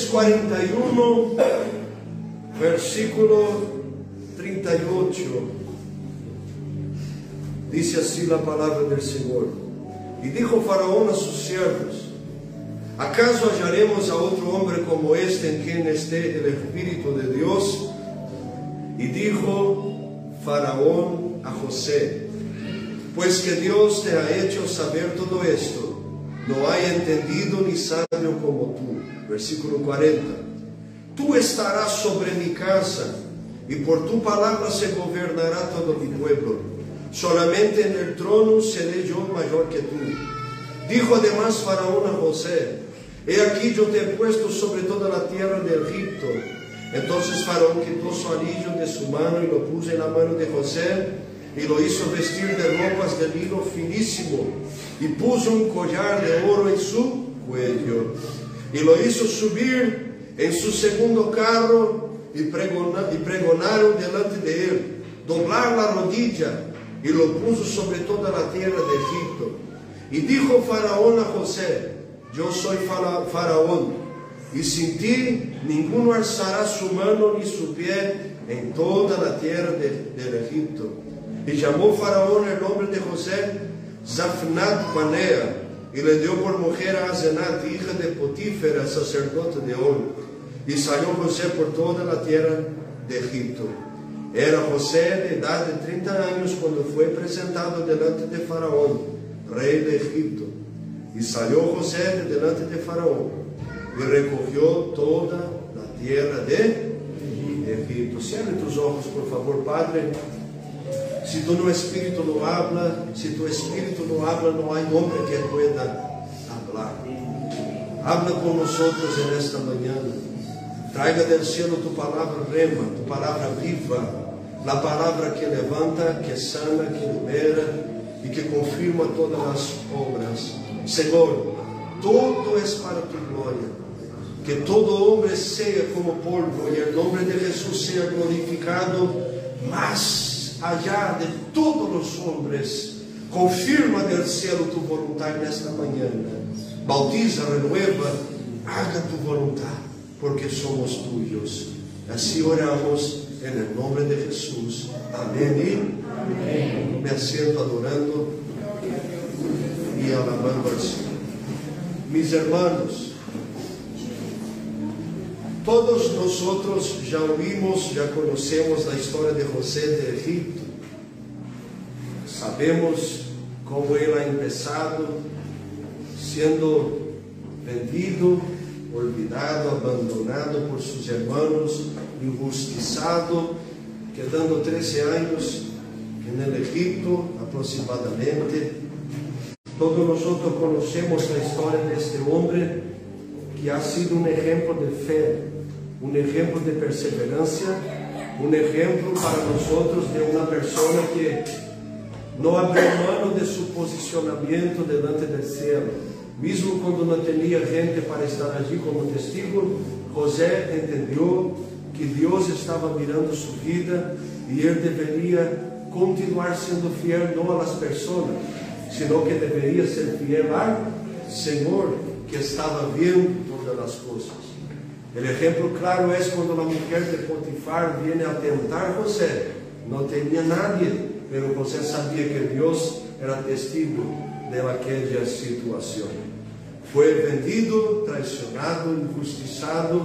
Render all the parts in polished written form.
Génesis 41, versículo 38, dice así la palabra del Señor. Y dijo Faraón a sus siervos: ¿acaso hallaremos a otro hombre como este en quien esté el Espíritu de Dios? Y dijo Faraón a José: pues que Dios te ha hecho saber todo esto, no hay entendido ni sabio como tú. Versículo 40. Tú estarás sobre mi casa, y por tu palabra se gobernará todo mi pueblo. Solamente en el trono seré yo mayor que tú. Dijo además Faraón a José: he aquí yo te he puesto sobre toda la tierra de Egipto. Entonces Faraón quitó su anillo de su mano y lo puso en la mano de José, y lo hizo vestir de ropas de lino finísimo, y puso un collar de oro en su cuello, y lo hizo subir en su segundo carro, y pregonaron delante de él doblar la rodilla, y lo puso sobre toda la tierra de Egipto. Y dijo Faraón a José: yo soy Faraón, y sin ti ninguno alzará su mano ni su pie en toda la tierra del Egipto. Y llamó Faraón el nombre de José Zafnat Panea, y le dio por mujer a Asenat, hija de Potífera, sacerdote de On. Y salió José por toda la tierra de Egipto. Era José de edad de 30 años cuando fue presentado delante de Faraón, rey de Egipto. Y salió José de delante de Faraón, y recogió toda la tierra de Egipto. Cierre tus ojos, por favor, Padre. Si tu espíritu no habla, si tu espíritu no habla, no hay hombre que pueda hablar. Habla con nosotros en esta mañana. Traiga del cielo tu palabra rema, tu palabra viva, la palabra que levanta, que sana, que libera y que confirma todas las obras. Señor, todo es para tu gloria. Que todo hombre sea como polvo y el nombre de Jesús sea glorificado más allá de todos los hombres. Confirma del cielo tu voluntad en esta mañana. Bautiza, renueva, haga tu voluntad, porque somos tuyos. Así oramos en el nombre de Jesús. Amén y amén. Me asiento adorando y alabando al Señor. Mis hermanos, todos nosotros ya oímos, ya conocemos la historia de José de Egipto. Sabemos cómo él ha empezado siendo vendido, olvidado, abandonado por sus hermanos, injusticiado, quedando 13 años en el Egipto aproximadamente. Todos nosotros conocemos la historia de este hombre que ha sido un ejemplo de fe, un ejemplo de perseverancia, un ejemplo para nosotros de una persona que no abrió mano de su posicionamiento delante del cielo. Mismo cuando no tenía gente para estar allí como testigo, José entendió que Dios estaba mirando su vida y él debería continuar siendo fiel no a las personas, sino que debería ser fiel al Señor, que estaba viendo todas las cosas. El ejemplo claro es cuando la mujer de Potifar viene a tentar a José. No tenía nadie, pero José sabía que Dios era testigo de aquella situación. Fue vendido, traicionado, injusticiado,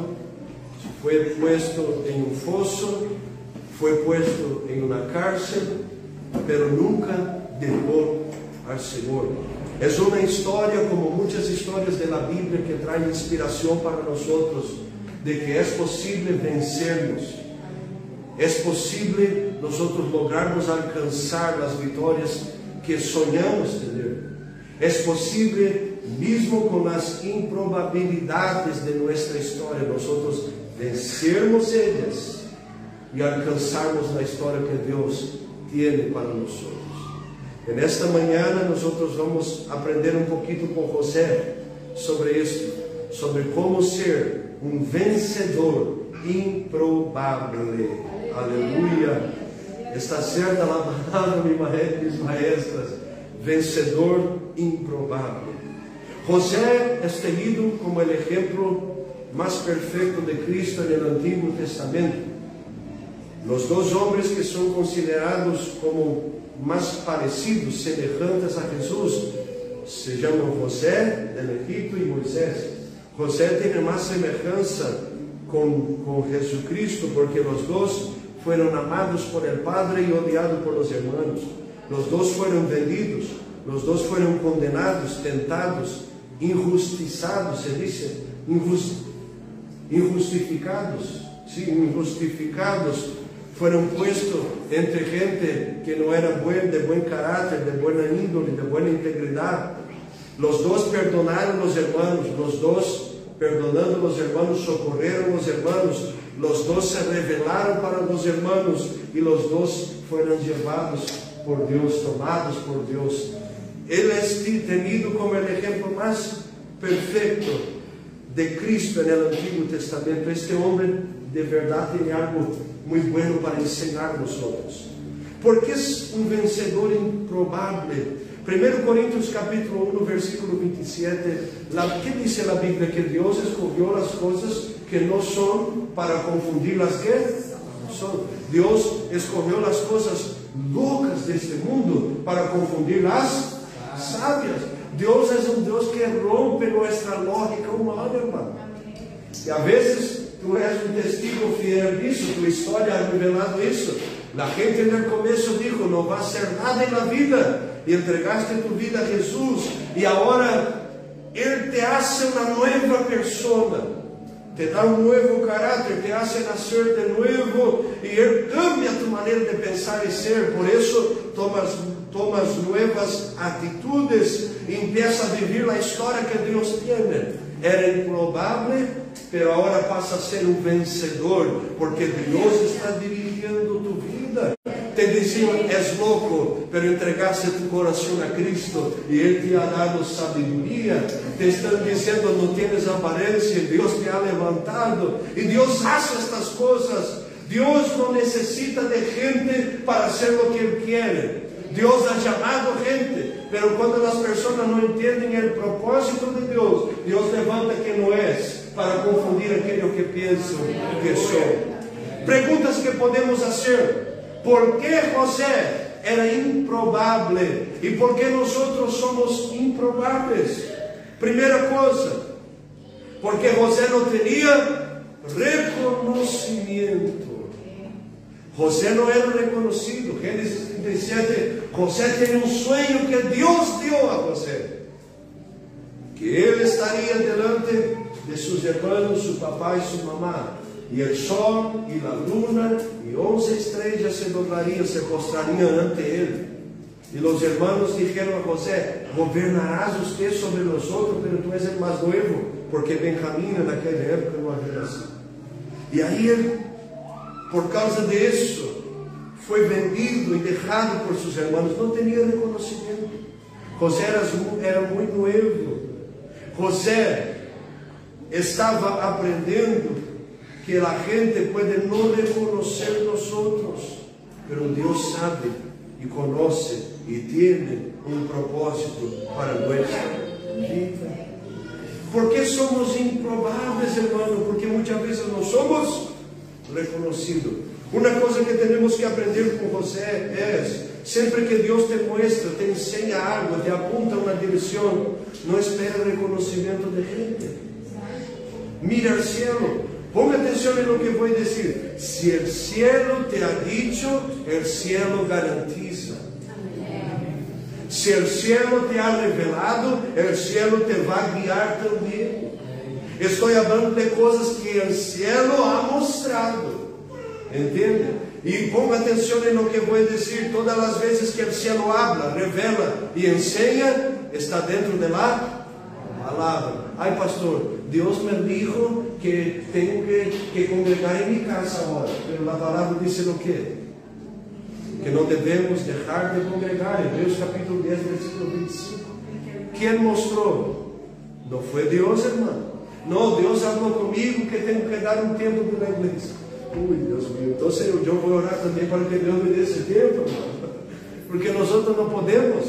fue puesto en un foso, fue puesto en una cárcel, pero nunca dejó al Señor. Es una historia, como muchas historias de la Biblia, que trae inspiración para nosotros, de que es posible vencernos. Es posible nosotros lograrnos alcanzar las victorias que soñamos tener. Es posible, mismo con las improbabilidades de nuestra historia, nosotros vencermos ellas y alcanzarmos la historia que Dios tiene para nosotros. En esta mañana nosotros vamos a aprender un poquito con José sobre esto, sobre cómo ser un vencedor improbable. Aleluya. Está certa la palabra, mis maestras. Vencedor improbable. José es tenido como el ejemplo más perfecto de Cristo en el Antiguo Testamento. Los dos hombres que son considerados como más parecidos, semejantes a Jesús, se llaman José del Egipto y Moisés. José tiene más semejanza con Jesucristo porque los dos fueron amados por el Padre y odiados por los hermanos. Los dos fueron vendidos, los dos fueron condenados, tentados, injustizados, se dice, injustificados, sí, injustificados. Fueron puestos entre gente que no era de buen carácter, de buena índole, de buena integridad. Los dos perdonaron a los hermanos, los dos, perdonando a los hermanos, socorrieron a los hermanos, los dos se rebelaron para los hermanos y los dos fueron llevados por Dios, tomados por Dios. Él es tenido como el ejemplo más perfecto de Cristo en el Antiguo Testamento. Este hombre de verdad tiene algo muy bueno para enseñar a nosotros. Porque es un vencedor improbable. 1 Corintios capítulo 1, versículo 27. ¿Qué dice la Biblia? Que Dios escogió las cosas que no son para confundir las que son. Dios escogió las cosas locas de este mundo para confundir las sabias. Dios es un Dios que rompe nuestra lógica humana, hermano. Y a veces tú eres un testigo fiel de eso, tu historia ha revelado eso. La gente en el comienzo dijo, no va a hacer nada en la vida, y entregaste tu vida a Jesús, y ahora Él te hace una nueva persona, te da un nuevo carácter, te hace nacer de nuevo, y Él cambia tu manera de pensar y ser. Por eso tomas nuevas actitudes y empiezas a vivir la historia que Dios tiene. Era improbable, pero ahora pasa a ser un vencedor, porque Dios está dirigiendo tu vida. Te decían, es loco, pero entregaste tu corazón a Cristo y Él te ha dado sabiduría. Te están diciendo, no tienes apariencia, Dios te ha levantado. Y Dios hace estas cosas. Dios no necesita de gente para hacer lo que Él quiere. Dios ha llamado gente, pero cuando las personas no entienden el propósito de Dios, Dios levanta que no es, para confundir aquello que piensan que son. Preguntas que podemos hacer. ¿Por qué José era improbable? ¿Y por qué nosotros somos improbables? Primera cosa, porque José no tenía reconocimiento. José no era reconocido. Génesis 37, José tiene un sueño que Dios dio a José, que él estaría delante de sus hermanos, su papá y su mamá, y el sol y la luna y 11 estrellas se doblarían, se postrarían ante él. Y los hermanos dijeron a José, gobernarás usted sobre nosotros, pero tú eres el más nuevo, porque Benjamín en aquella época no había nacido. Y ahí él, por causa de eso, fue vendido y dejado por sus hermanos. No tenía reconocimiento. José era muy nuevo. José estaba aprendiendo que la gente puede no reconocer nosotros, pero Dios sabe y conoce y tiene un propósito para nuestra vida. ¿Por qué somos improbables, hermano? Porque muchas veces no somos reconocidos. Una cosa que tenemos que aprender con José es, siempre que Dios te muestra, te enseña algo, te apunta a una dirección, no espera reconocimiento de gente. Mira al cielo. Ponga atención en lo que voy a decir. Si el cielo te ha dicho, el cielo garantiza. Si el cielo te ha revelado, el cielo te va a guiar también. Estoy hablando de cosas que el cielo ha mostrado. ¿Entiende? Y ponga atención en lo que voy a decir. Todas las veces que el cielo habla, revela y enseña, está dentro de la palabra. Ay, pastor, Dios me dijo que tengo que congregar en mi casa ahora, pero la palabra dice lo que no debemos dejar de congregar. Hebreos capítulo 10, versículo 25. ¿Quién mostró? No fue Dios, hermano. No, Dios habló conmigo que tengo que dar un tiempo de la iglesia. Uy, Dios mío, entonces yo voy a orar también para que Dios me dé ese tiempo, hermano. Porque nosotros no podemos,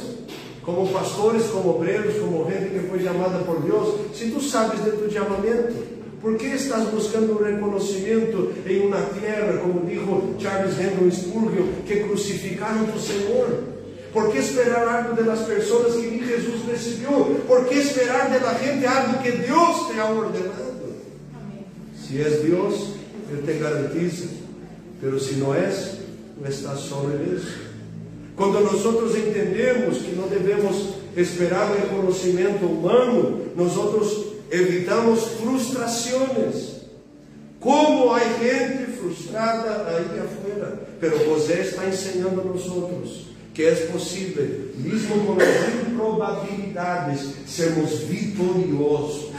como pastores, como obreros, como gente que fue llamada por Dios. Si tú sabes de tu llamamiento, ¿Por qué estás buscando un reconocimiento en una tierra, como dijo Charles Haddon Spurgeon, que crucificaron a tu Señor? ¿Por qué esperar algo de las personas que ni Jesús recibió? ¿Por qué esperar de la gente algo que Dios te ha ordenado? Si es Dios, Él te garantiza. Pero si no es, no estás solo en eso. Cuando nosotros entendemos que no debemos esperar el reconocimiento humano, nosotros evitamos frustraciones. Como hay gente frustrada ahí afuera. Pero José está enseñando a nosotros que es posible, mesmo com as improbabilidades, sermos vitoriosos,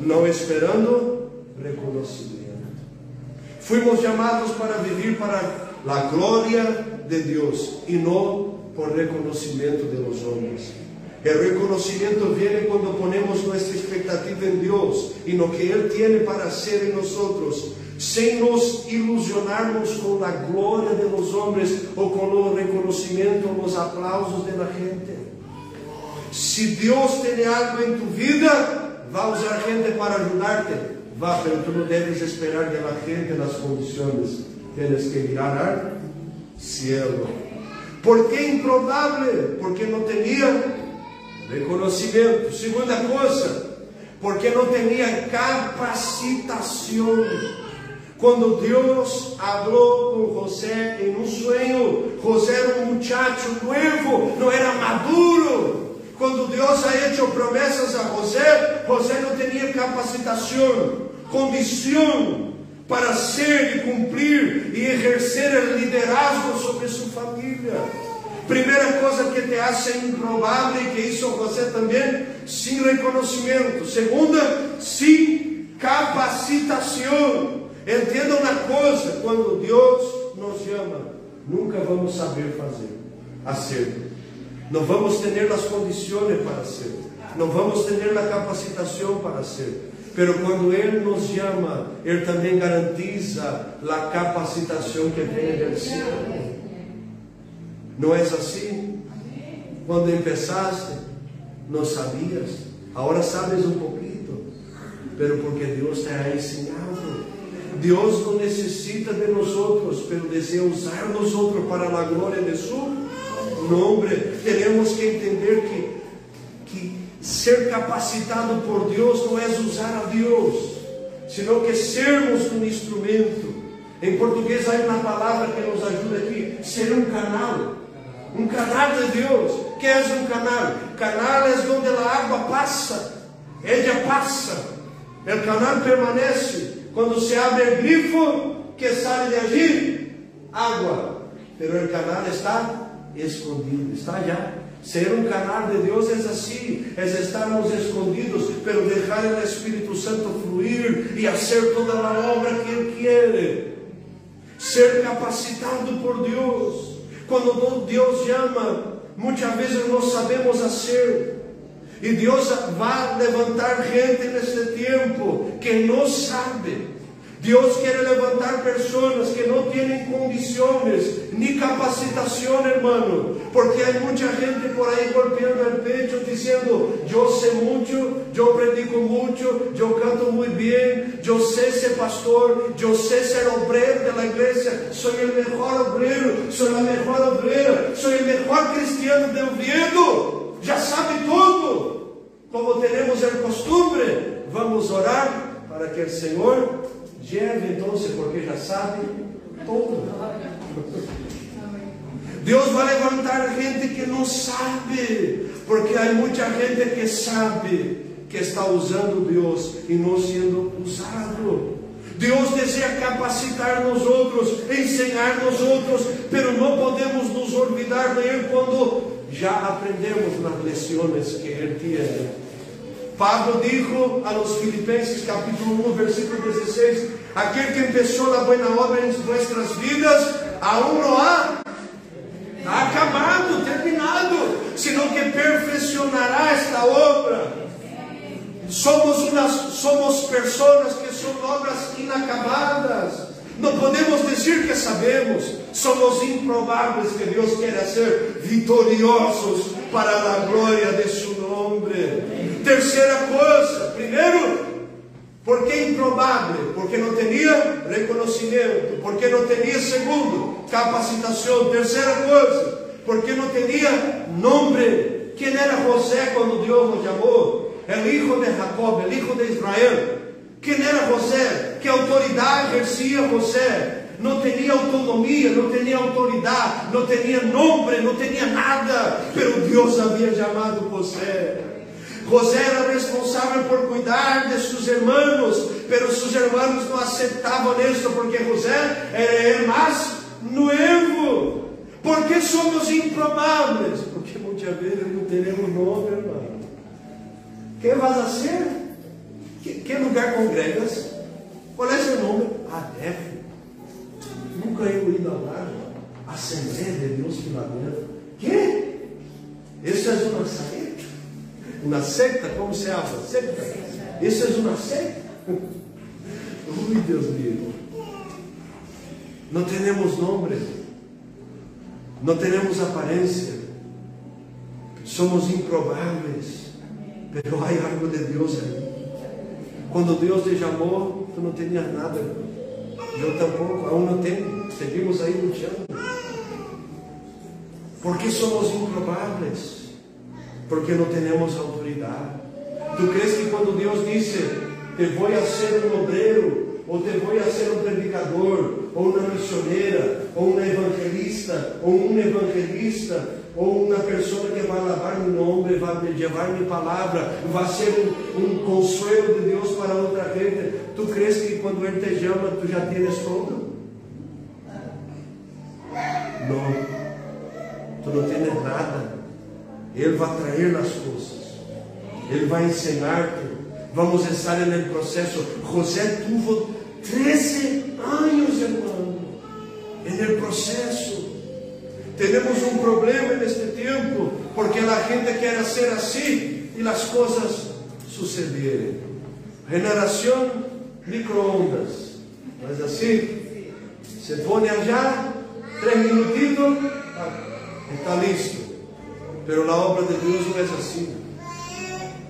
não esperando reconhecimento. Fuimos chamados para viver para a glória de Deus e não por reconhecimento de los homens. O reconhecimento vem quando ponemos nossa expectativa em Deus e no que Ele tem para hacer em nós, sem nos ilusionarmos com a glória de los homens ou com o reconhecimento ou os aplausos de la gente. Se Deus tem algo em tu vida, vai usar gente para ajudarte, va, pero tu não deves esperar de la gente nas condições. Tienes que mirar al cielo. ¿Por qué improbable? Porque não tinha reconhecimento. Segunda coisa, porque não tinha capacitação. Quando Deus falou com José em um sonho, José era um muchacho novo, não era maduro. Quando Deus ha hecho promessas a José, José não tinha capacitação, condição para ser e cumprir e exercer o liderazgo sobre sua família. Primeira coisa que te hace improvável, e que hizo José também, sem reconhecimento. Segunda, sem capacitação. Entenda uma coisa, quando Deus nos chama, nunca vamos saber hacer. Não vamos ter as condições para hacer. Não vamos ter a capacitação para hacer. Pero quando Ele nos chama, Ele também garantiza a capacitação que vem do céu. Não é assim? Quando empezaste, não sabias. Agora sabes um pouquinho. Pero porque Deus te ha ensinado. Deus não necessita de nós, pero deseja usar nós para a glória de seu nome. Temos que entender que ser capacitado por Deus não é usar a Deus, sino que sermos um instrumento. Em português há uma palavra que nos ajuda aqui: ser um canal de Deus. Que é um canal? Canal é onde a água passa, ela passa, o canal permanece. Quando se abre o grifo, que sai de allí? Água. Pero o canal está escondido, está allá. Ser um canal de Deus é assim, é estarmos escondidos, pero deixar o Espírito Santo fluir e fazer toda a obra que Ele quer. Ser capacitado por Deus. Quando Deus chama, muitas vezes não sabemos fazer. E Deus vai levantar gente neste tempo que não sabe. Deus quer levantar pessoas que não têm condições nem capacitação, hermano. Porque há muita gente por aí golpeando o pecho, dizendo: eu sei muito, eu predico muito, eu canto muito bem, eu sei ser pastor, eu sei ser obreiro da igreja, sou o melhor obreiro, sou a melhor obreira, sou o melhor cristiano de Oviedo. Já sabe tudo. Como teremos a costumbre, vamos orar para que o Senhor lleve, então, porque já sabe tudo. Deus vai levantar gente que não sabe, porque há muita gente que sabe que está usando Deus e não sendo usado. Deus deseja capacitar nós outros, ensinar nós outros, pero não podemos nos olvidar de Ele quando já aprendemos nas lições que Ele tem. Pablo dijo a los Filipenses, capítulo 1, versículo 16: aquel que empezó la buena obra en nuestras vidas, aún no ha acabado, terminado, sino que perfeccionará esta obra. Somos personas que son obras inacabadas. Não podemos dizer que sabemos. Somos improváveis que Deus quer ser vitoriosos para a glória de seu nome. Terceira coisa, primeiro, ¿Por qué improbable? Porque no tenía reconocimiento. Porque no tenía, segundo, capacitación. Tercera cosa, porque no tenía nombre. ¿Quién era José cuando Dios lo llamó? El hijo de Jacob, el hijo de Israel. ¿Quién era José? ¿Qué autoridad ejercía José? No tenía autonomía, no tenía autoridad, no tenía nombre, no tenía nada. Pero Dios había llamado José. José era responsable por cuidar de sus hermanos, pero sus hermanos no aceptaban esto porque José era el más nuevo. ¿Por qué somos improbables? Porque muchas veces no tenemos nombre, hermano. ¿Qué vas a hacer? ¿Qué lugar congregas? ¿Cuál es el nombre? ADEF. Nunca he oído hablar. Asamblea de Dios Filadelfia. ¿Qué? Eso es una secta. Una secta, ¿cómo se llama? Secta. Eso es una secta. Uy, Dios mío. No tenemos nombre. No tenemos apariencia. Somos improbables. Pero hay algo de Dios ahí. Cuando Dios te llamó, tú no tenías nada. Yo tampoco, aún no tengo. Seguimos ahí luchando. ¿Por qué somos improbables? Porque no tenemos autoridad. ¿Tú crees que cuando Dios dice, te voy a hacer un obrero, o te voy a hacer un predicador, o una misionera, o una evangelista, o un evangelista, o una persona que va a alabar mi nombre, va a llevar mi palabra, va a ser un consuelo de Dios para otra gente? ¿Tú crees que cuando Él te llama, tú ya tienes todo? No, tú no tienes nada. Él va a traer las cosas. Él va a enseñarte. Vamos a estar en el proceso. José tuvo 13 años, hermano, en el proceso. Tenemos un problema en este tiempo, porque la gente quiere hacer así y las cosas sucedieron. Generación microondas. ¿No es así? Se pone allá, 3 minutitos, está listo. Pero la obra de Dios no es así.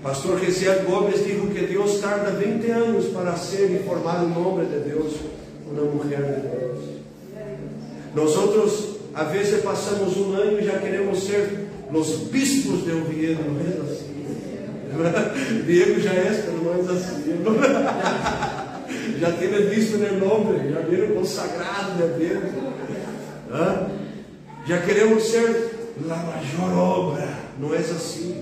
Pastor Gesiel Gómez dijo que Dios tarda 20 años para hacer y formar un hombre de Dios, una mujer de Dios. Nosotros a veces pasamos un año y ya queremos ser los bispos de Oviedo, no es así. Diego ya es, pero no es así. Ya tiene bispo en el nombre, ya viene consagrado de Oviedo. ¿Ah? Ya queremos ser la mayor obra, no es así.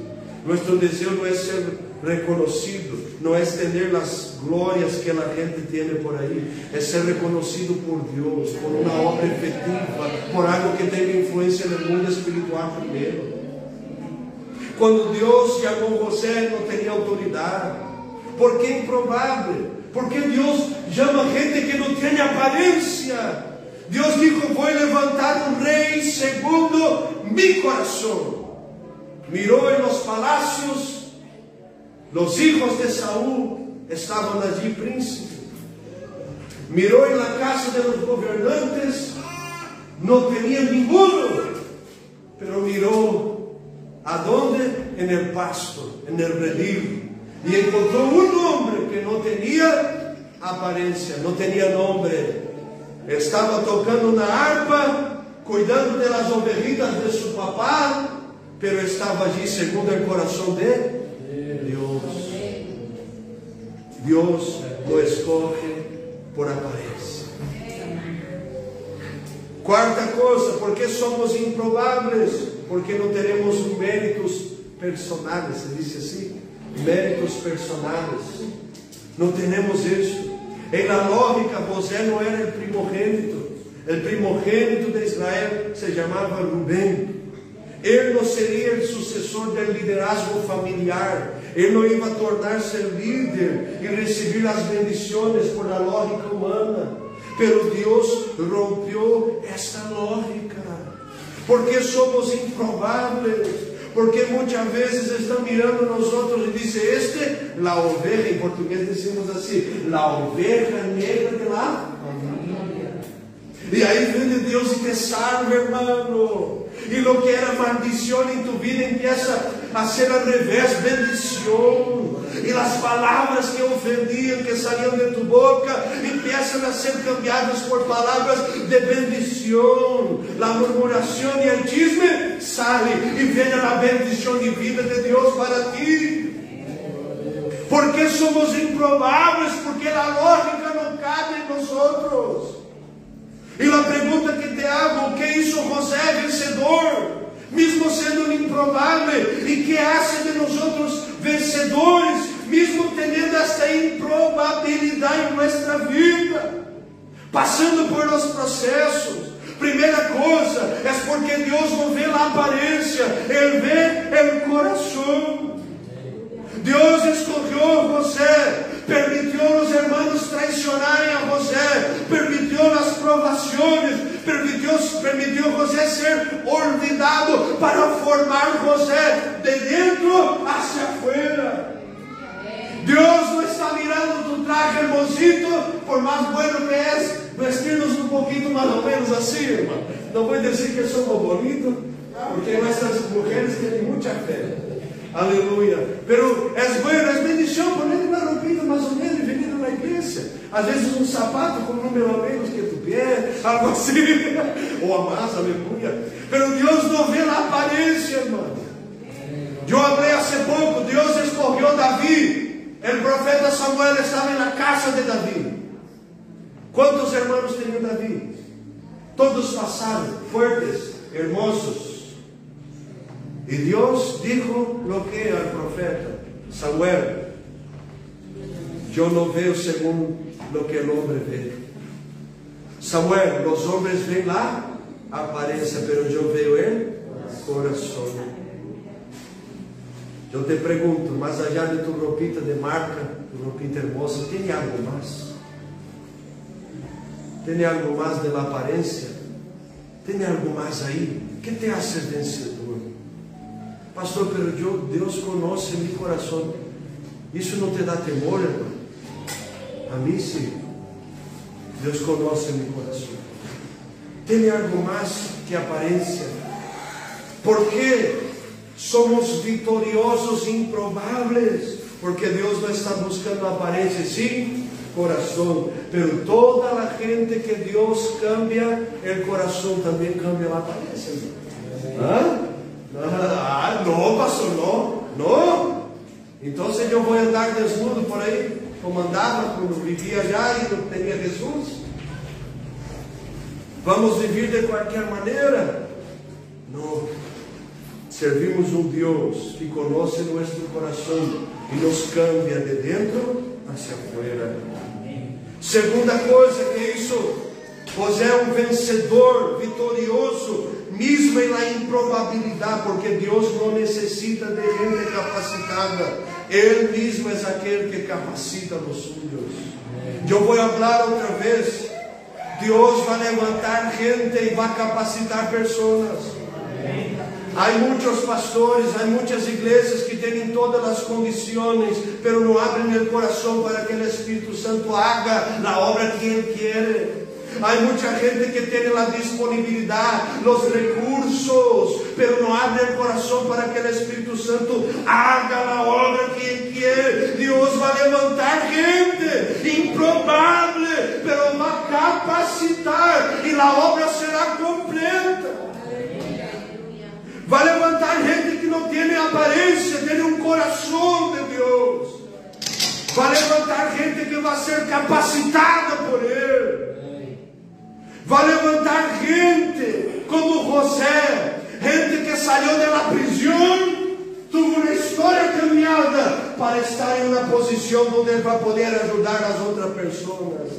Nuestro deseo no es ser reconocido, no es tener las glorias que la gente tiene por ahí, es ser reconocido por Dios, por una obra efectiva, por algo que tenga influencia en el mundo espiritual primero. Cuando Dios llamó a José, no tenía autoridad. ¿Por qué improbable? Porque Dios llama a gente que no tiene apariencia. Dios dijo, voy a levantar un rey segundo mi corazón. Miró en los palacios, los hijos de Saúl estaban allí príncipes. Miró en la casa de los gobernantes, no tenía ninguno. Pero miró, ¿a dónde? En el pasto, en el redil. Y encontró un hombre que no tenía apariencia, no tenía nombre. Estaba tocando una arpa, cuidando de las ovejitas de su papá, pero estaba allí segundo el corazón de Dios. Dios lo escoge por apariencia. Cuarta cosa, ¿por qué somos improbables? Porque no tenemos méritos personales, se dice así, méritos personales. No tenemos eso. En la lógica, José no era el primogénito. El primogénito de Israel se llamaba Rubén. Él no sería el sucesor del liderazgo familiar. Él no iba a tornarse el líder y recibir las bendiciones por la lógica humana. Pero Dios rompió esta lógica. Porque somos improbables. Porque muchas veces están mirando a nosotros y dice, la oveja, en portugués decimos así, la oveja negra de la familia. Y ahí viene Dios y te salva, hermano. Y lo que era maldición en tu vida empieza a ser al revés, bendición. Y las palabras que ofendían, que salían de tu boca, empiezan a ser cambiadas por palabras de bendición. La murmuración y el chisme sale y viene la bendición divina de Dios para ti. Porque somos improbables, porque la lógica no cabe en nosotros. Y la pregunta que te hago, ¿qué hizo José vencedor? Mismo siendo improbable. ¿Y qué hace de nosotros vencedores? Mismo teniendo esta improbabilidad en nuestra vida. Pasando por los procesos. Primeira coisa, é porque Deus não vê a aparência, Ele vê o coração. Deus escolheu José, permitiu os irmãos traicionarem a José, permitiu as provações, permitiu José ser olvidado para formar José de dentro hacia afuera. Deus não está mirando tu traje hermosito, por mais bueno que é, vestirnos um pouquinho mais ou menos assim, irmão. Não vou dizer que somos bonitos, porque nossas mulheres têm muita fé. Aleluia. Pero é bueno, é bendição poner uma roupita mais ou menos e venir na igreja. Às vezes um sapato com um número a menos que tu pé, algo assim, ou a mais, aleluia. Pero Deus não vê a aparência, irmão. Eu falei há pouco, Deus escolheu Davi. O profeta Samuel estava na casa de Davi. Quantos irmãos tinha Davi? Todos passaram, fuertes, hermosos. E Deus dijo lo que al profeta Samuel: eu não vejo segundo lo que o homem vê. Samuel, os homens veem lá a aparência, pero eu vejo o coração. Eu te pergunto, mais allá de tu roupita de marca, tu roupita hermosa, tem algo mais? Tem algo mais de la aparência? Tem algo mais aí? Que te hace vencedor? Pastor, pero Deus conhece meu coração. Isso não te dá temor, irmão? A mim sim. Deus conhece meu coração. Tem algo mais que aparência? Por que somos vitoriosos e improváveis? Porque Deus não está buscando aparência, sim, coração. Pero toda a gente que Deus cambia, o coração também cambia a aparência. Não, pastor, não. Então eu vou andar desnudo por aí, como andava quando vivia já e não tinha Jesus? Vamos viver de qualquer maneira? Não. Servimos um Deus que conhece nosso coração e nos cambia de dentro hacia afuera. Segunda coisa que isso, José é um vencedor, vitorioso, mesmo na improbabilidade, porque Deus não necessita de gente capacitada. Ele mesmo é aquele que capacita os suyos. Eu vou falar outra vez. Deus vai levantar gente e vai capacitar pessoas. Há muitos pastores, há muitas igrejas que têm todas as condições, mas não abrem o coração para que o Espírito Santo haga a obra que Ele quer. Há muita gente que tem a disponibilidade, os recursos, mas não abre o coração para que o Espírito Santo haga a obra que Ele quer. Deus vai levantar gente improvável, mas vai capacitar e a obra será completa. Vai levantar gente que não tem aparência, tem um coração de Deus. Vai levantar gente que vai ser capacitada por Ele. Vai levantar gente como José, gente que saiu da prisão, tuvo uma história caminhada para estar em uma posição onde ele vai poder ajudar as outras pessoas.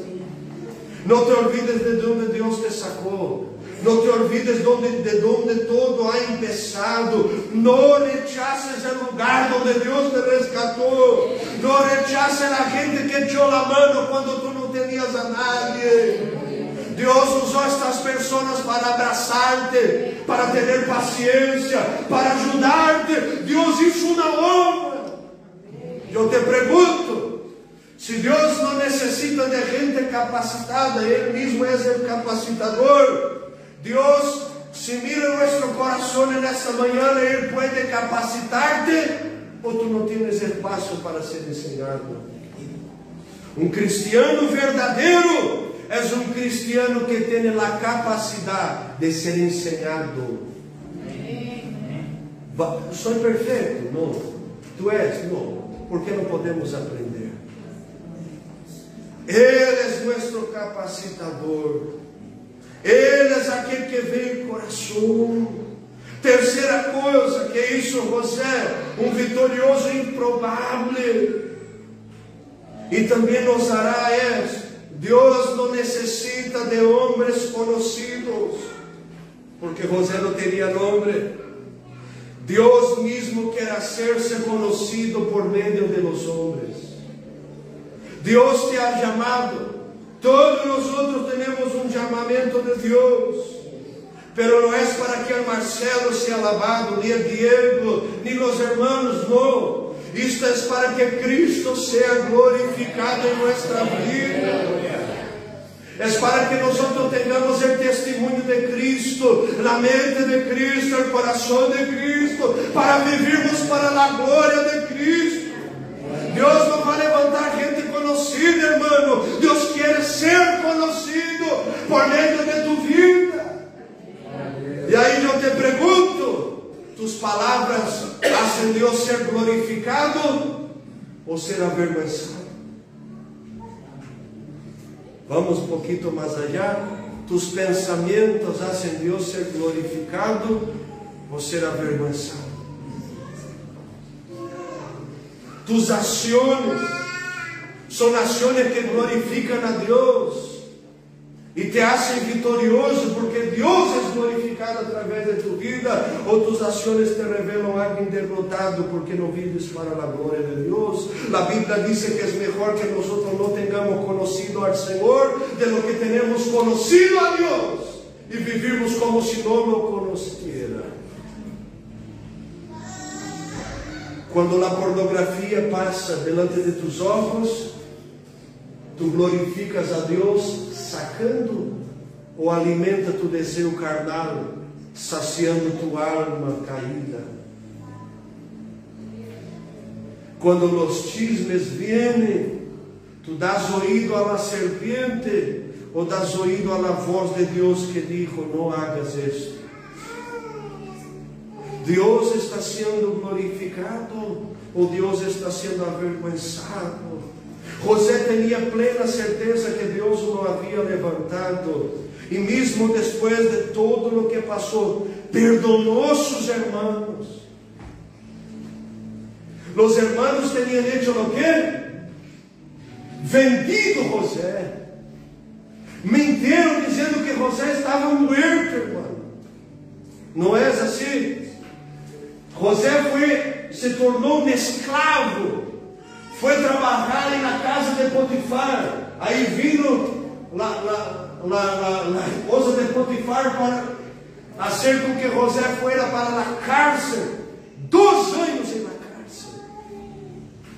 Não te olvides de onde Deus te sacou. Não te olvides de onde todo ha empezado. Não rechaces o lugar onde Deus te rescatou. Não rechaces a gente que te dio a mano quando tu não tenias a nadie. Deus usou estas pessoas para abraçar-te, para ter paciência, para ajudar-te. Deus hizo uma obra. Eu te pergunto, se Deus não necessita de gente capacitada, Ele mesmo é o capacitador. Deus si mira nuestro corazón en esta mañana, Él puede capacitarte o tú no tienes espacio para ser enseñado. Un cristiano verdadero es un cristiano que tiene la capacidad de ser enseñado. ¿Soy perfecto? No. ¿Tú eres? No. ¿Por qué no podemos aprender? Él es nuestro capacitador. Él es aquel que ve el corazón. Terceira coisa que hizo José, un vitorioso improbable. Y también nos hará es, Dios no necesita de hombres conocidos, porque José no tenía nombre. Dios mismo quiere hacerse conocido por medio de los hombres. Dios te ha llamado. Todos nosotros tenemos un llamamiento de Dios. Pero no es para que el Marcelo sea alabado, ni el Diego, ni los hermanos, no. Esto es para que Cristo sea glorificado en nuestra vida. Es para que nosotros tengamos el testimonio de Cristo, la mente de Cristo, el corazón de Cristo, para vivirmos para la gloria de Cristo. Dios no va a levantar gente conocida, hermano. Dios quiere ser conocido por medio de tu vida. E aí eu te pergunto, tus palavras hacen Deus ser glorificado ou ser avergonzado? Vamos um pouquinho mais allá. Tus pensamentos hacen Deus ser glorificado ou ser avergonzado? Tus ações são ações que glorificam a Deus e te hacen vitorioso, porque Deus é glorificado através de tu vida, ou tus ações te revelam alguém derrotado, porque não vives para a glória de Deus. A Bíblia diz que é melhor que nós não tenhamos conhecido ao Senhor, de lo que tenemos conhecido a Deus, e vivimos como se não o conheciera. Quando a pornografia passa delante de tus olhos, tu glorificas a Deus sacando ou alimenta tu desejo carnal, saciando tu alma caída. Quando os chismes vêm, tu das ouído a la serpiente ou das ouído a la voz de Deus que dijo, não hagas esto. Deus está sendo glorificado ou Deus está sendo avergonzado? José tinha plena certeza que Deus o havia levantado, e mesmo depois de todo o que passou, perdonou seus irmãos. Os irmãos tinham hecho o quê? Vendido José. Mentiram dizendo que José estava morto, irmão. Não é assim? José se tornou um escravo. Foi trabalhar na casa de Potifar. Aí vino a esposa de Potifar para fazer com que José fuera para a cárcel. 2 anos na cárcel.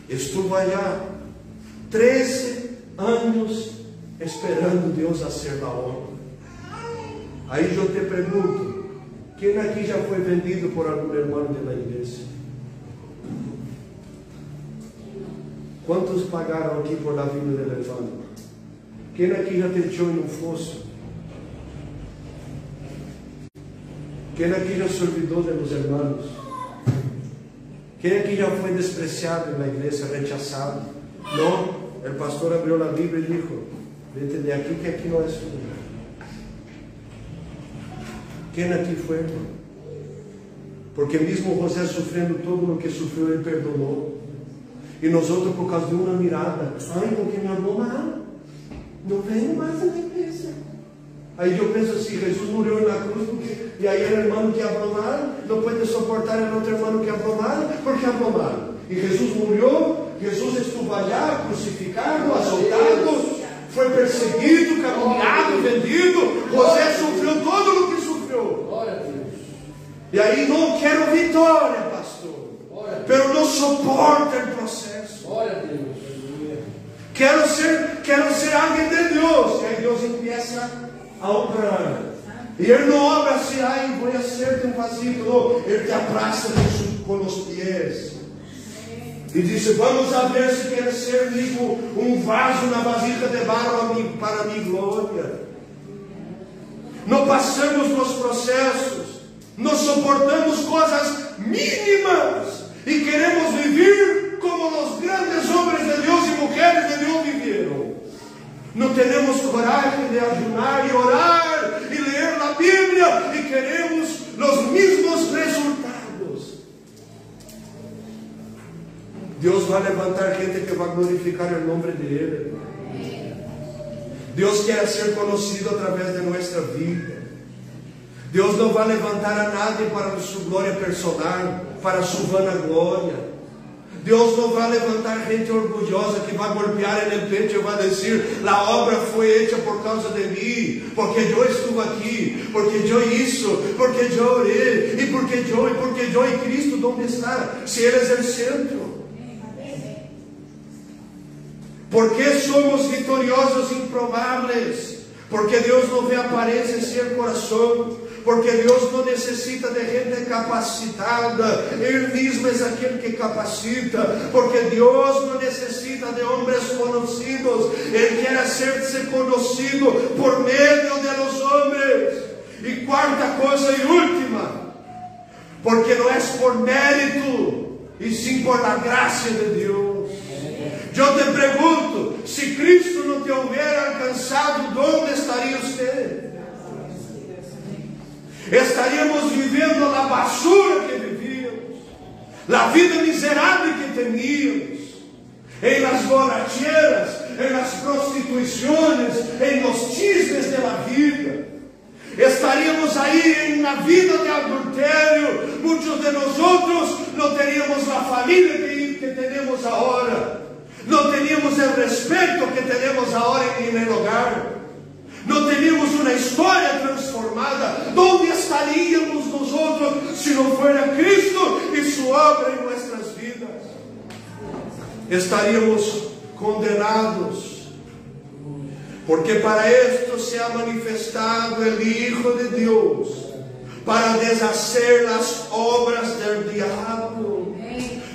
Estuvo allá 13 anos esperando Deus hacer a obra. Aí eu te pergunto, quem aqui já foi vendido por algum irmão da igreja? Quantos pagaram aqui por a vida do irmão? Quem aqui já te echou em um fosso? Quem aqui já se olvidou de los irmãos? Quem aqui já foi despreciado na igreja, rechazado? Não, o pastor abriu a Bíblia e disse, vete de aqui que aqui não é seu lugar. Quem aqui foi, irmão? Porque mesmo José sofrendo todo o que sofreu, ele perdonou. E nós outros, por causa de uma mirada, ai, porque me amou mal, não venho mais na igreja. Aí eu penso assim, Jesus morreu na cruz, e aí o irmão que habló mal, não pode suportar o outro irmão que habló mal, porque habló mal. E Jesus morreu, Jesus estuvo allá, crucificado, azotado, foi perseguido, caluniado, vendido. José sofreu todo o que sofreu. E aí não quero vitória, pastor. Pero não suporta o processo. Quero ser alguém de Deus. E aí Deus começa a honrar. Y Él no obra así, ay, voy a hacerte un pasito. No, Él te abraza con los pies. Y dice, vamos a ver si quieres ser, hijo, un vaso, una vasija de barro para mi gloria. No pasamos los procesos, no soportamos cosas mínimas y queremos vivir como los grandes hombres de Dios y mujeres de Dios vivieron. No tenemos coraje de ayunar y orar y leer la Biblia y queremos los mismos resultados. Dios va a levantar gente que va a glorificar el nombre de Él. Dios quiere ser conocido a través de nuestra vida. Dios no va a levantar a nadie para su gloria personal, para su vanagloria. Dios no va a levantar gente orgullosa que va a golpear en el pecho y va a decir, la obra fue hecha por causa de mí, porque yo estuve aquí, porque yo hizo, porque yo oré, y porque yo, y Cristo, ¿dónde está? Si Él es el centro. ¿Por qué somos victoriosos improbables? Porque Dios no ve apariencia, sino el corazón. Porque Dios no necesita de gente capacitada, Él mismo es aquel que capacita. Porque Dios no necesita de hombres conocidos, Él quiere hacerse conocido por medio de los hombres. Y cuarta cosa y última, porque no es por mérito, y sí por la gracia de Dios. Yo te pregunto, si Cristo no te hubiera alcanzado, ¿dónde estaría usted? Estaríamos viviendo la basura que vivíamos, la vida miserable que teníamos, en las borracheras, en las prostituciones, en los chismes de la vida. Estaríamos ahí en una vida de adulterio. Muchos de nosotros no teníamos la familia que tenemos ahora. No teníamos el respeto que tenemos ahora en el hogar. No teníamos una historia transformada. ¿Dónde estaríamos nosotros si no fuera Cristo y su obra en nuestras vidas? Estaríamos condenados. Porque para esto se ha manifestado el Hijo de Dios, para deshacer las obras del diablo.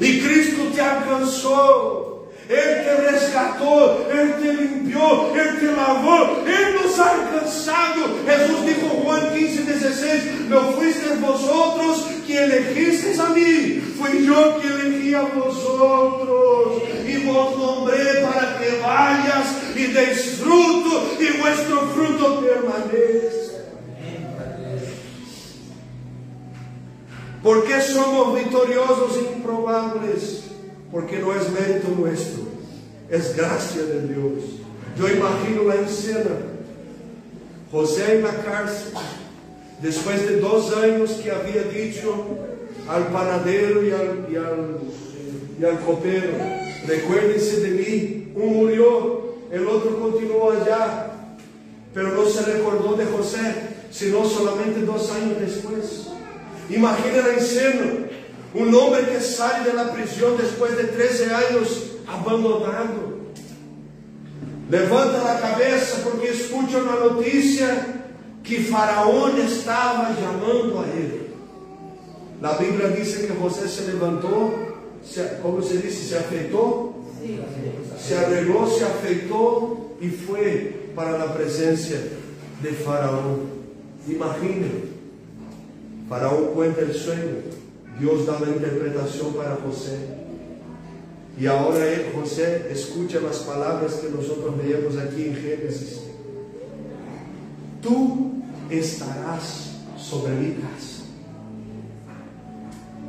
Y Cristo te alcanzó. Él te rescató, Él te limpió, Él te lavó, Él nos ha alcanzado. Jesús dijo, Juan 15:16, no fuisteis vosotros que elegisteis a mí, fui yo que elegí a vosotros y vos nombré para que vayas y deis fruto y vuestro fruto permanezca. ¿Por qué somos victoriosos e improbables? Porque no es mérito nuestro, es gracia de Dios. Yo imagino la escena, José en la cárcel, después de 2 años que había dicho al panadero y al copero, recuérdense de mí, uno murió, el otro continuó allá, pero no se recordó de José, sino solamente 2 años después. Imagina la escena. Un hombre que sale de la prisión después de 13 años abandonado. Levanta la cabeza porque escucha una noticia que Faraón estaba llamando a él. La Biblia dice que José se levantó, ¿cómo se dice? Se afeitó, se arregló, se afeitó y fue para la presencia de Faraón. Imaginen, Faraón cuenta el sueño. Dios da la interpretación para José. Y ahora José escucha las palabras que nosotros leemos aquí en Génesis. Tú estarás sobre mi casa.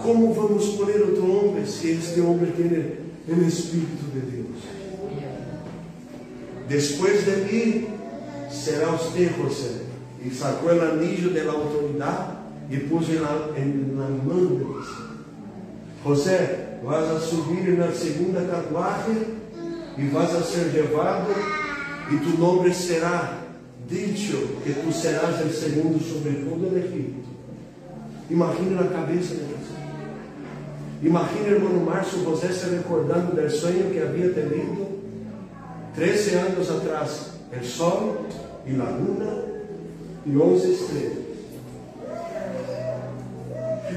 ¿Cómo vamos a poner otro hombre si este hombre tiene el Espíritu de Dios? Después de mí será usted, José. Y sacó el anillo de la autoridad y puso en la mano de José. José, vas a subir en la segunda carruaje y vas a ser llevado y tu nombre será dicho que tú serás el segundo sobre todo el Egipto. Imagina la cabeza de José. Imagina, hermano Márcio, José se recordando del sueño que había tenido 13 años atrás. El sol y la luna e 11 estrelas.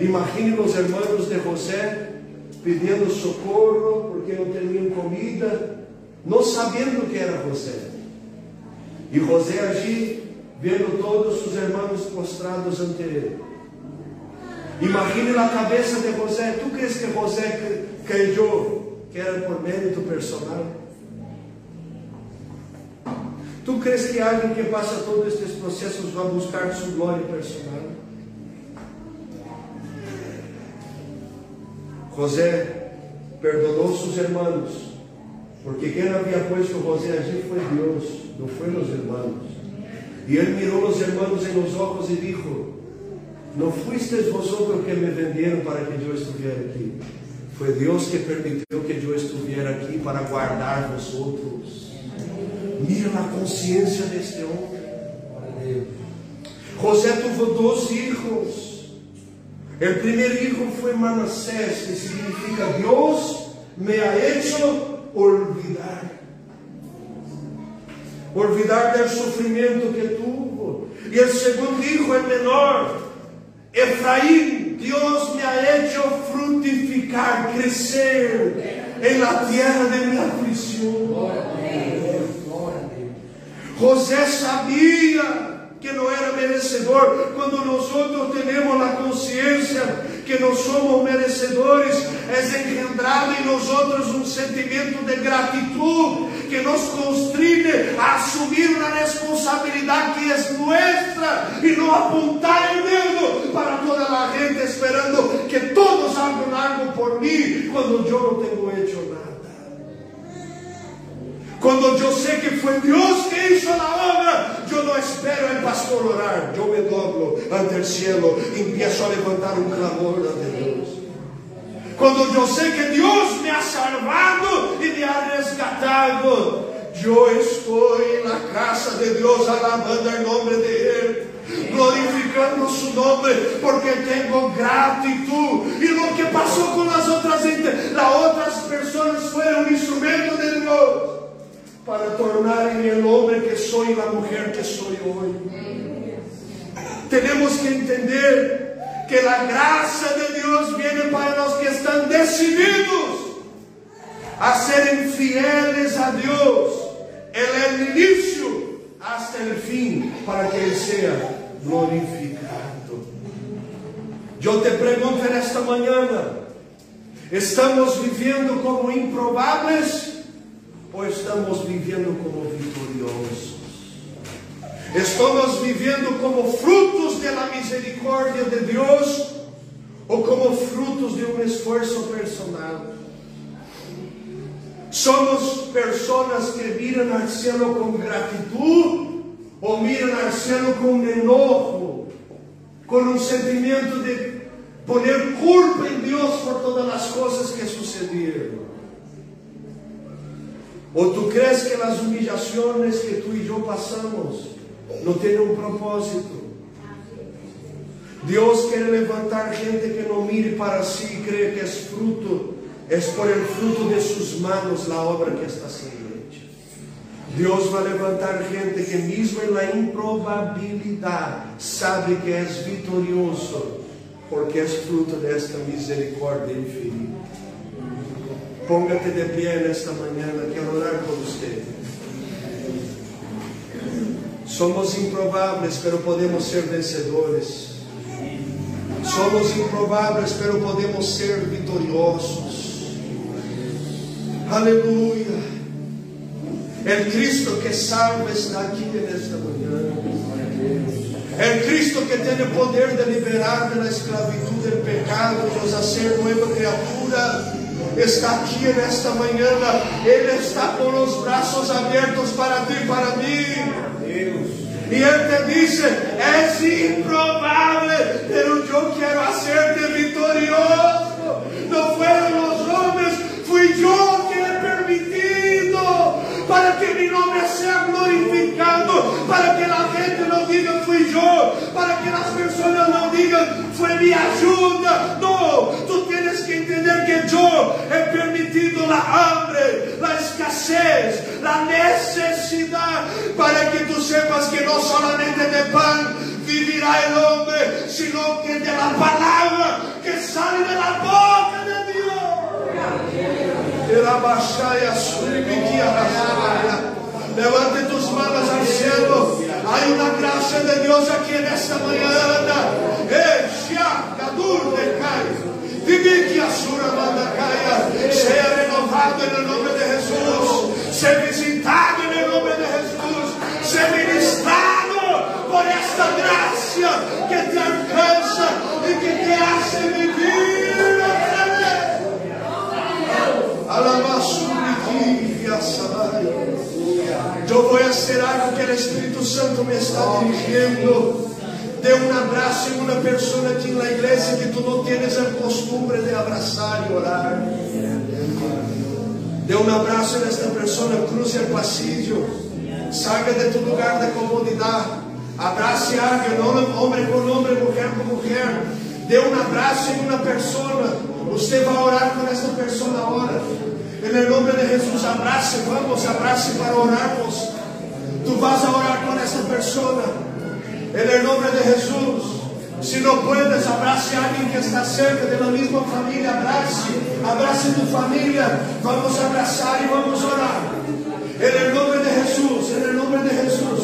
Imagine os irmãos de José pedindo socorro porque não tinham comida, não sabendo que era José. E José allí, vendo todos os irmãos prostrados ante ele. Imagine a cabeça de José. ¿Tú crees que José creyó que era por mérito personal? ¿Tú crees que alguien que pasa todos estes processos vai buscar su glória personal? José perdonou sus hermanos, porque quem havia puesto José allí foi Deus, não foi os irmãos. E ele mirou os irmãos em los ojos e dijo: não fuisteis vosotros que me vendieron para que eu estivesse aqui. Foi Deus que permitiu que eu estivesse aqui para guardar vosotros. Mira a consciência deste homem. José tuvo 2 hijos. O primeiro hijo foi Manassés, que significa Deus me ha hecho olvidar. Olvidar del sofrimento que tuvo. E o segundo hijo, el menor, Efraín, Dios me ha hecho frutificar, crecer en la tierra de mi aflicción. José sabia que não era merecedor. Quando nós temos a consciência que não somos merecedores, é engendrado em nós sentimento de gratidão que nos constringe a assumir uma responsabilidade que é nossa e não apontar o dedo para toda a gente esperando que todos hagan algo por mim quando eu não tenho hecho nada. Quando eu sei que foi Deus que hizo a obra, eu não espero o pastor orar, eu me doblo ante o cielo e empiezo a levantar um clamor ante Deus. Quando eu sei que Deus me ha salvado e me ha resgatado, eu estou na casa de Deus alabando o nome de Ele, glorificando su nome, porque tenho gratidão. E o que passou com as outras pessoas foi um instrumento de Deus para tornarem o homem que sou e a mulher que sou hoje. Temos que entender que a graça de Deus vem para os que estão decididos a serem fieles a Deus, desde o início até o fim, para que Ele seja glorificado. Eu te pergunto nesta manhã: estamos vivendo como improváveis ou estamos vivendo como vitoriosos? Estamos vivendo como frutos da misericórdia de Deus ou como frutos de um esforço personal? Somos pessoas que miram ao céu com gratidão ou miram ao céu com enojo, com um sentimento de poner culpa em Deus por todas as coisas que sucederam? Ou tu crees que as humillações que tu e eu passamos não têm um propósito? Deus quer levantar gente que não mire para si e crê que é por el fruto de suas manos a obra que está sendo hecha. Deus vai levantar gente que mesmo na improbabilidade sabe que é vitorioso, porque é fruto desta misericórdia infinita. Póngate de pé nesta manhã, quero orar por você. Somos improváveis, pero podemos ser vencedores. Somos improváveis, pero podemos ser vitoriosos. Aleluia. O Cristo que salva está aqui nesta manhã. O Cristo que tem o poder de liberar da esclavitud do pecado, nos fazer nova criatura, está aqui nesta manhã. Ele está com os braços abertos para ti e para mim. E Ele te diz: é improvável, pero eu quero hacerte vitorioso. Não foram os homens, fui eu que he permitido, para que mi nome seja glorificado, para que a gente não diga fui eu, para que as pessoas não digam foi minha ajuda. Não, tu tienes que entender que eu he permitido a hambre, a escassez, a necessidade, para que tu sepas que no solamente de pan vivirá el hombre, sino que de la palabra que sale de la boca de Dios. Levante tus manos al cielo. Hay una gracia de Dios aquí en esta mañana. Sea renovado en el nombre de Jesús. Sea visitado en el nombre de Jesús. Sea ministrado por esta gracia que te alcanza y que te hace vivir otra vez. Yo voy a hacer algo que el Espíritu Santo me está dirigiendo. De un abrazo en una persona aquí en la iglesia que tú no tienes la costumbre de abrazar y orar. De un abrazo en esta persona, cruce el pasillo, salga de tu lugar de comodidad, abrace a alguien, hombre con hombre, mujer con mujer. De un abrazo en una persona. Usted va a orar con esta persona ahora. En el nombre de Jesús, abrace, vamos, abrace para orarnos. Tú vas a orar con esta persona. En el nombre de Jesús. Si no puedes, abrace a alguien que está cerca de la misma familia. Abrace tu familia. Vamos a abrazar y vamos a orar. En el nombre de Jesús. En el nombre de Jesús.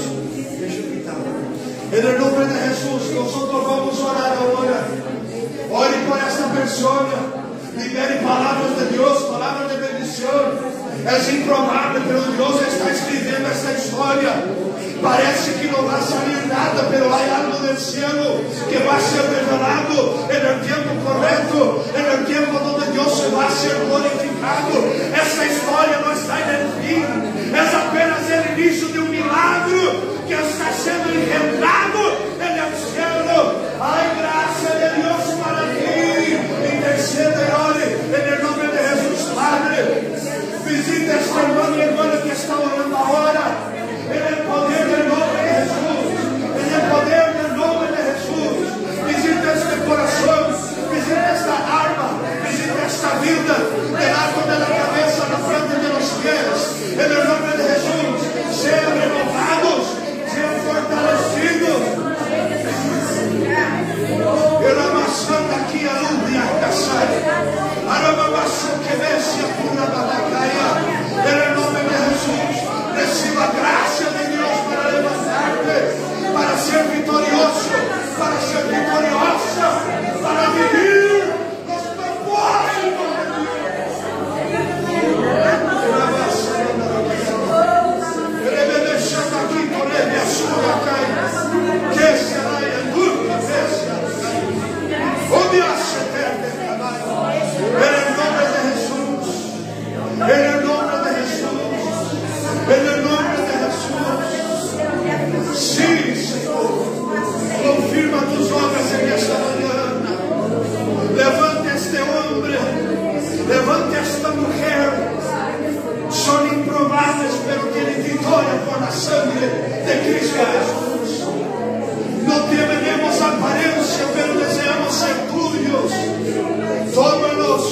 En el nombre de Jesús. Nosotros vamos a orar ahora. Ore por esta persona. Libere palavras de Dios, palavras de bendición. Es improbable, pero Dios está escribiendo esta historia. Parece que no va a salir nada, pero hay algo del cielo que va a ser revelado en el tiempo correcto, en el tiempo donde Dios se va a ser glorificado. Esta historia no está en el fin, es apenas el inicio de un milagro que está siendo engendrado en el cielo. Hay gracia de Dios para ti. Intercede y ore en el nombre de Jesús, Padre. Visita a esta hermano y hermana que está orando ahora. En el poder del nombre de Jesús. En el poder del nombre de Jesús. Visita este corazón. Visita esta alma. Visita esta vida. Del alto de la cabeza a la frente de los pies. En el nombre de Jesús. Sean renovados. Sean fortalecidos. El amasando aquí a Lumbia Casay. Aramabaso que vencia pura balacaya. En el nombre de Jesús. Reciba gracia de Dios para levantarte, para ser victorioso, para ser victoriosa, para vivir los propósitos de levante esta mujer. Son improbables, pero tienen victoria por la sangre de Cristo Jesús. No tenemos apariencia, pero deseamos ser tuyos. Tómanos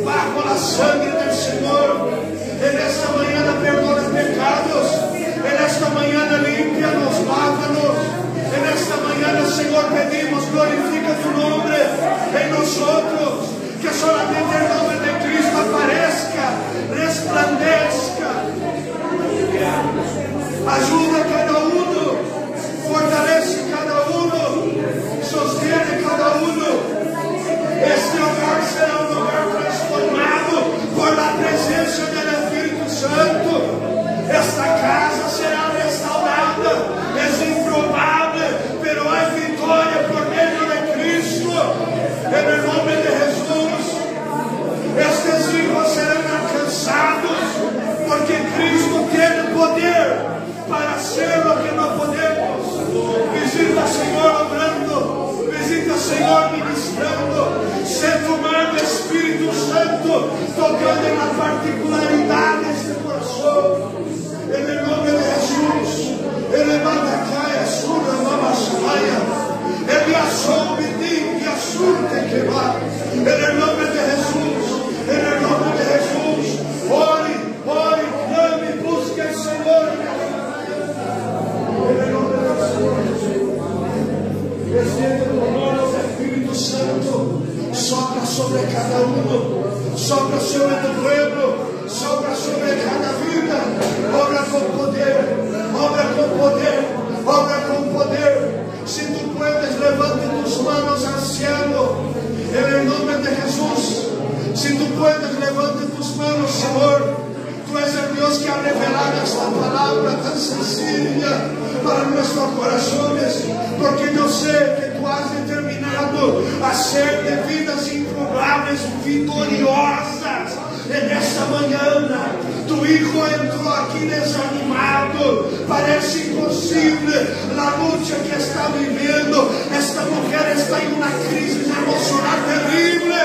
bajo la sangre del Señor. En esta mañana perdona pecados. En esta mañana límpianos, lávanos. En esta mañana, Señor, pedimos, glorifica tu nombre en nosotros. Que solamente el nombre de Cristo aparezca, resplandezca. Ayuda a cada uno, fortalece cada uno, sostiene cada uno. Este hogar será un hogar transformado por la presencia del Espíritu Santo. Esta casa será restaurada. Es improbable, pero hay victoria por medio de Cristo. En el nombre de Jesús, estes hijos serán alcanzados, porque Cristo tiene poder para hacer lo que no podemos. Visita, Señor, obrando. Visita, Señor, ministrando. Sé tu mano, Espíritu Santo, tocando en la particularidad de este corazón. En el nombre de Jesús. Ele manda caia, surda, mamashaya. Ele assobe, diga, surte que va. En el nombre de Jesús. En el nombre de Jesús. Ore, ore, clame, busque al Señor. En Santo, sopra sobre cada uno, sopra sobre tu pueblo, sopra sobre cada vida, obra con poder, obra con poder, obra con poder. Si tú puedes, levante tus manos anciano, en el nombre de Jesús. Si tú puedes, levante tus manos, Señor. Tú eres el Dios que ha revelado esta palabra tan sencilla para nuestros corazones, porque yo sé que tú has determinado hacer de vidas improbables victoriosas en esta mañana. Tu hijo entró aquí desanimado, parece imposible la lucha que está viviendo. Esta mujer está en una crisis emocional terrible,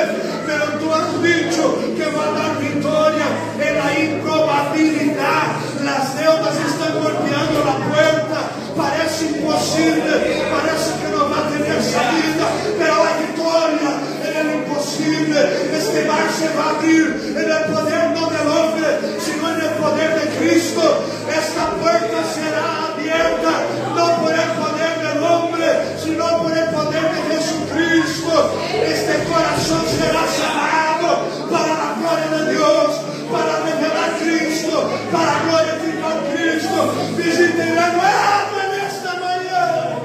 pero tú has dicho que va a dar victoria en la improbabilidad. Las deudas están golpeando la puerta, parece imposible, parece que no va a tener salida, pero hay victoria en el imposible. Este mar se va a abrir en el poder no del hombre, sino en el poder de Cristo. Esta puerta será abierta no por el poder del hombre, sino por el poder de Jesucristo. Este corazón será sanado para la gloria de Dios, para revelar Cristo, para glorificar Cristo. Visite la nueva en esta mañana.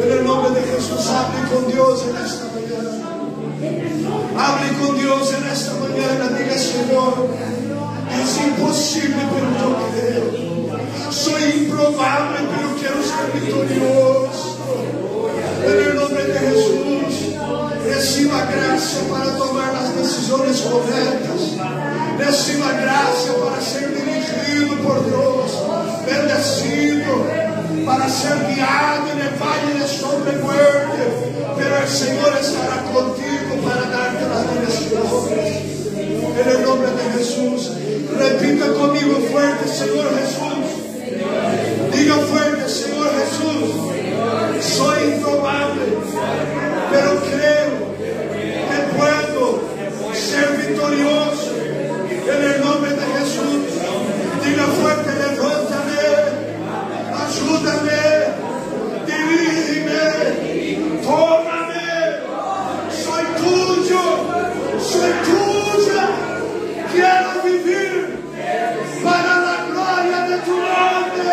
En el nombre de Jesús, hable con Dios en esta mañana. Hable con Dios en esta mañana. Diga, Señor, es imposible, pero yo creo. Soy improbable, pero quiero ser victorioso. En el nombre de Jesús, reciba gracia para tomar las decisiones correctas. Reciba gracia para ser dirigido por Dios, bendecido, para ser guiado en el valle de sombra y muerte. Pero el Señor estará contigo para darte las direcciones. En el nombre de Jesús, repita conmigo fuerte, Señor Jesús. Diga fuerte, Señor Jesús. Soy improbable, pero creo que puedo ser victorioso. En el nombre de Jesús, diga fuerte, levántame, ayúdame, dirígeme, tómame. Soy tuyo, soy tuya. Quiero vivir para la gloria de tu nombre.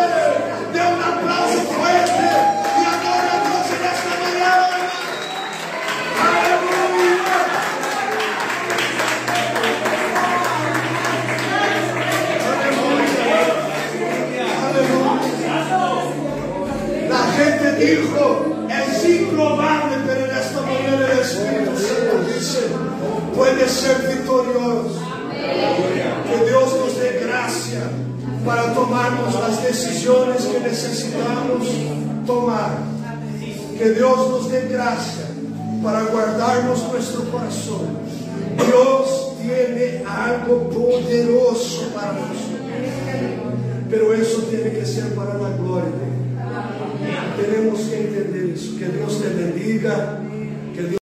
De un aplauso fuerte y adora a Dios en esta mañana. Aleluya. Aleluya. La gente dijo, es improbable, pero en esta mañana el Espíritu Santo dice, puede ser victorioso. Que Dios nos dé gracia para tomarnos las decisiones que necesitamos tomar. Que Dios nos dé gracia para guardarnos nuestro corazón. Dios tiene algo poderoso para nosotros, pero eso tiene que ser para la gloria de Él. Tenemos que entender eso. Que Dios te bendiga.